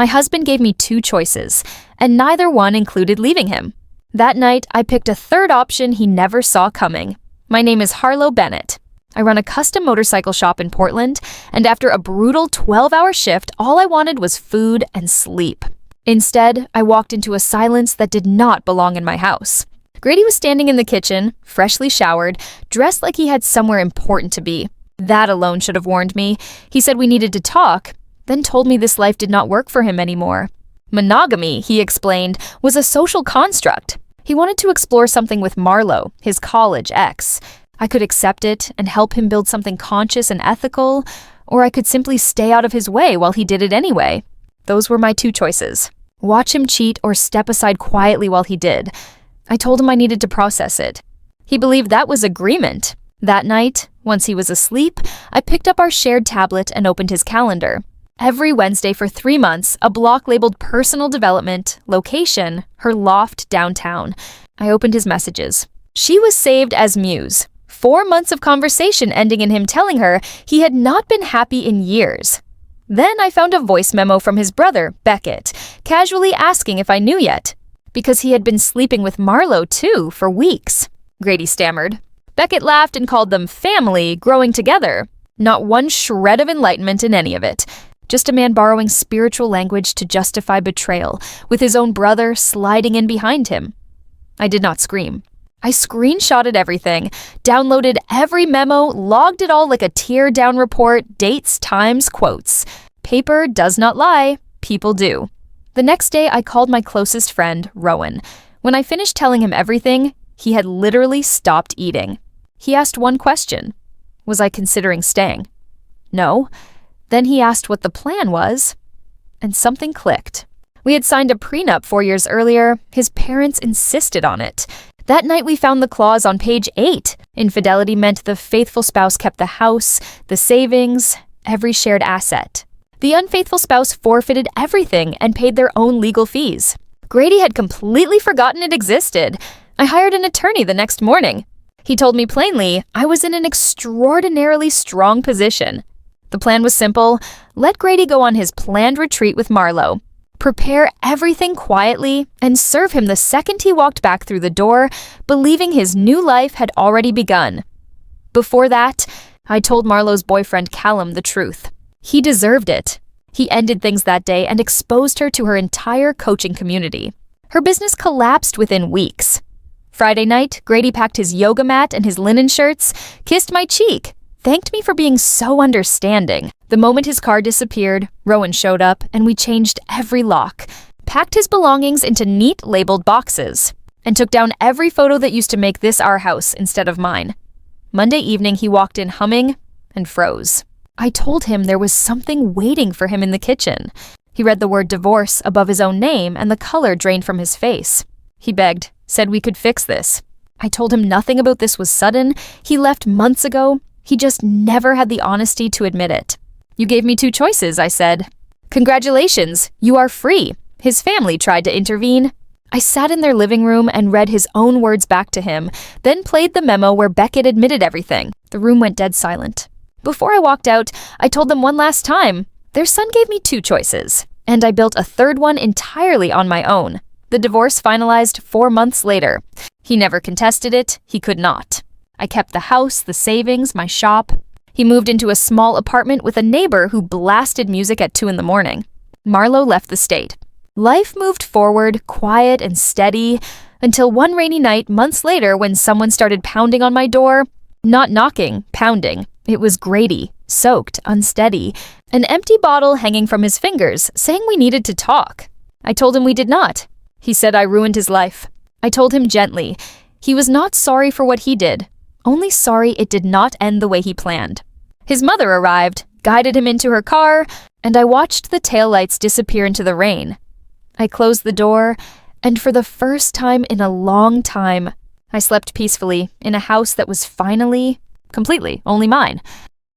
My husband gave me two choices, and neither one included leaving him. That night, I picked a third option he never saw coming. My name is Harlow Bennett. I run a custom motorcycle shop in Portland, and after a brutal 12-hour shift, all I wanted was food and sleep. Instead, I walked into a silence that did not belong in my house. Grady was standing in the kitchen, freshly showered, dressed like he had somewhere important to be. That alone should have warned me. He said we needed to talk, then told me this life did not work for him anymore. Monogamy, he explained, was a social construct. He wanted to explore something with Marlo, his college ex. I could accept it and help him build something conscious and ethical, or I could simply stay out of his way while he did it anyway. Those were my two choices. Watch him cheat or step aside quietly while he did. I told him I needed to process it. He believed that was agreement. That night, once he was asleep, I picked up our shared tablet and opened his calendar. Every Wednesday for 3 months, a block labeled personal development, location, her loft downtown. I opened his messages. She was saved as Muse. 4 months of conversation ending in him telling her he had not been happy in years. Then I found a voice memo from his brother, Beckett, casually asking if I knew yet, because he had been sleeping with Marlo too for weeks. Grady stammered. Beckett laughed and called them family, growing together. Not one shred of enlightenment in any of it. Just a man borrowing spiritual language to justify betrayal, with his own brother sliding in behind him. I did not scream. I screenshotted everything, downloaded every memo, logged it all like a tear-down report, dates, times, quotes. Paper does not lie, people do. The next day, I called my closest friend, Rowan. When I finished telling him everything, he had literally stopped eating. He asked one question. Was I considering staying? No. Then he asked what the plan was, and something clicked. We had signed a prenup 4 years earlier. His parents insisted on it. That night we found the clause on page 8. Infidelity meant the faithful spouse kept the house, the savings, every shared asset. The unfaithful spouse forfeited everything and paid their own legal fees. Grady had completely forgotten it existed. I hired an attorney the next morning. He told me plainly I was in an extraordinarily strong position. The plan was simple. Let Grady go on his planned retreat with Marlo. Prepare everything quietly and serve him the second he walked back through the door, believing his new life had already begun. Before that, I told Marlo's boyfriend Callum the truth. He deserved it. He ended things that day and exposed her to her entire coaching community. Her business collapsed within weeks. Friday night, Grady packed his yoga mat and his linen shirts, kissed my cheek, thanked me for being so understanding. The moment his car disappeared, Rowan showed up and we changed every lock, packed his belongings into neat labeled boxes, and took down every photo that used to make this our house instead of mine. Monday evening, he walked in humming and froze. I told him there was something waiting for him in the kitchen. He read the word divorce above his own name and the color drained from his face. He begged, said we could fix this. I told him nothing about this was sudden. He left months ago. He just never had the honesty to admit it. You gave me two choices, I said. Congratulations, you are free. His family tried to intervene. I sat in their living room and read his own words back to him, then played the memo where Beckett admitted everything. The room went dead silent. Before I walked out, I told them one last time. Their son gave me two choices, and I built a third one entirely on my own. The divorce finalized 4 months later. He never contested it. He could not. I kept the house, the savings, my shop. He moved into a small apartment with a neighbor who blasted music at 2 a.m. Marlo left the state. Life moved forward, quiet and steady, until one rainy night months later when someone started pounding on my door. Not knocking, pounding. It was Grady, soaked, unsteady, an empty bottle hanging from his fingers, saying we needed to talk. I told him we did not. He said I ruined his life. I told him gently. He was not sorry for what he did, only sorry it did not end the way he planned. His mother arrived, guided him into her car, and I watched the taillights disappear into the rain. I closed the door, and for the first time in a long time, I slept peacefully in a house that was finally, completely, only mine.